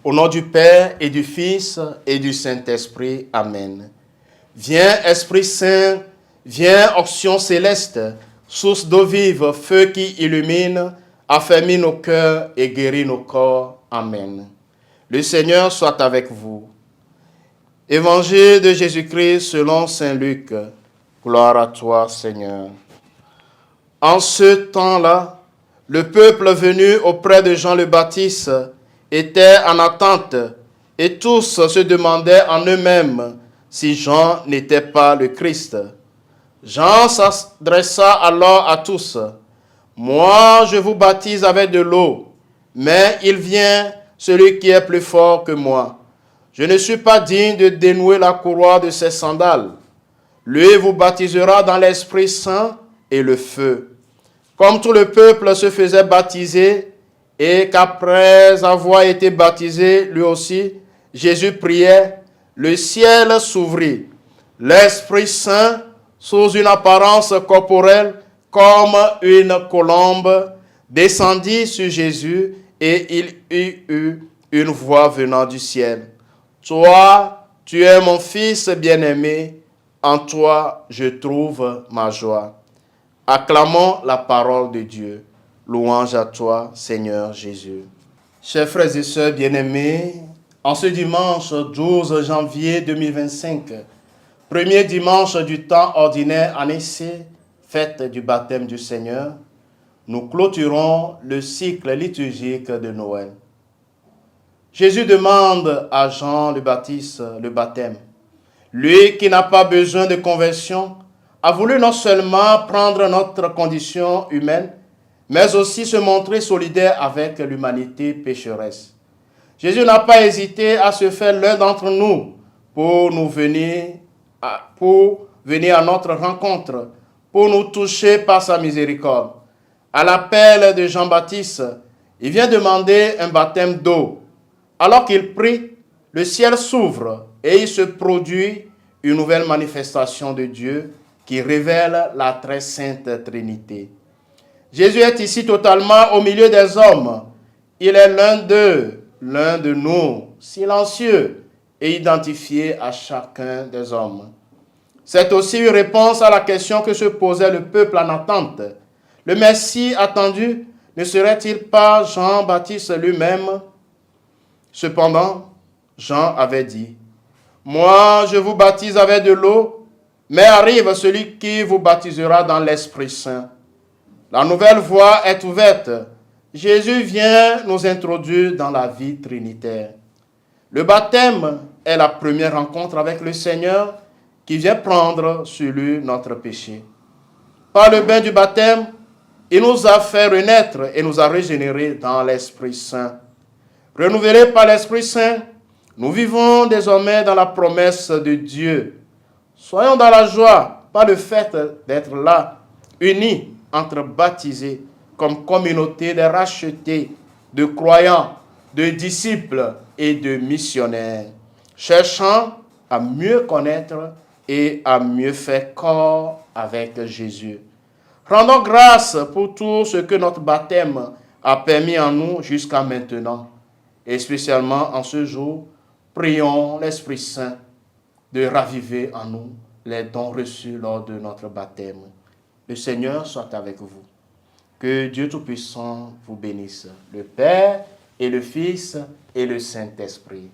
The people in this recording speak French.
Au nom du Père et du Fils et du Saint-Esprit. Amen. Viens, Esprit Saint, viens, onction céleste, source d'eau vive, feu qui illumine, affermit nos cœurs et guérit nos corps. Amen. Le Seigneur soit avec vous. Évangile de Jésus-Christ selon saint Luc. Gloire à toi, Seigneur. En ce temps-là, le peuple venu auprès de Jean le Baptiste était en attente et tous se demandaient en eux-mêmes si Jean n'était pas le Christ. Jean s'adressa alors à tous. « Moi, je vous baptise avec de l'eau, mais il vient celui qui est plus fort que moi. Je ne suis pas digne de dénouer la courroie de ses sandales. Lui vous baptisera dans l'Esprit Saint et le feu. » Comme tout le peuple se faisait baptiser, et qu'après avoir été baptisé, lui aussi, Jésus priait, le ciel s'ouvrit. L'Esprit Saint, sous une apparence corporelle, comme une colombe, descendit sur Jésus, et il y eut une voix venant du ciel. « Toi, tu es mon Fils bien-aimé, en toi je trouve ma joie. » Acclamons la parole de Dieu. Louange à toi, Seigneur Jésus. Chers frères et sœurs bien-aimés, en ce dimanche 12 janvier 2025, premier dimanche du temps ordinaire en essai, fête du baptême du Seigneur, nous clôturons le cycle liturgique de Noël. Jésus demande à Jean le Baptiste le baptême. Lui qui n'a pas besoin de conversion, a voulu non seulement prendre notre condition humaine, mais aussi se montrer solidaire avec l'humanité pécheresse. Jésus n'a pas hésité à se faire l'un d'entre nous pour venir à notre rencontre, pour nous toucher par sa miséricorde. À l'appel de Jean-Baptiste, il vient demander un baptême d'eau. Alors qu'il prie, le ciel s'ouvre et il se produit une nouvelle manifestation de Dieu qui révèle la très sainte Trinité. Jésus est ici totalement au milieu des hommes. Il est l'un d'eux, l'un de nous, silencieux et identifié à chacun des hommes. C'est aussi une réponse à la question que se posait le peuple en attente. Le Messie attendu ne serait-il pas Jean-Baptiste lui-même? Cependant, Jean avait dit, « Moi, je vous baptise avec de l'eau, mais arrive celui qui vous baptisera dans l'Esprit Saint. » La nouvelle voie est ouverte. Jésus vient nous introduire dans la vie trinitaire. Le baptême est la première rencontre avec le Seigneur qui vient prendre sur lui notre péché. Par le bain du baptême, il nous a fait renaître et nous a régénérés dans l'Esprit Saint. Renouvelés par l'Esprit Saint, nous vivons désormais dans la promesse de Dieu. Soyons dans la joie, par le fait d'être là, unis entre baptisés, comme communauté des rachetés, de croyants, de disciples et de missionnaires, cherchant à mieux connaître et à mieux faire corps avec Jésus. Rendons grâce pour tout ce que notre baptême a permis en nous jusqu'à maintenant. Et spécialement en ce jour, prions l'Esprit Saint de raviver en nous les dons reçus lors de notre baptême. Le Seigneur soit avec vous. Que Dieu Tout-Puissant vous bénisse, le Père et le Fils et le Saint-Esprit.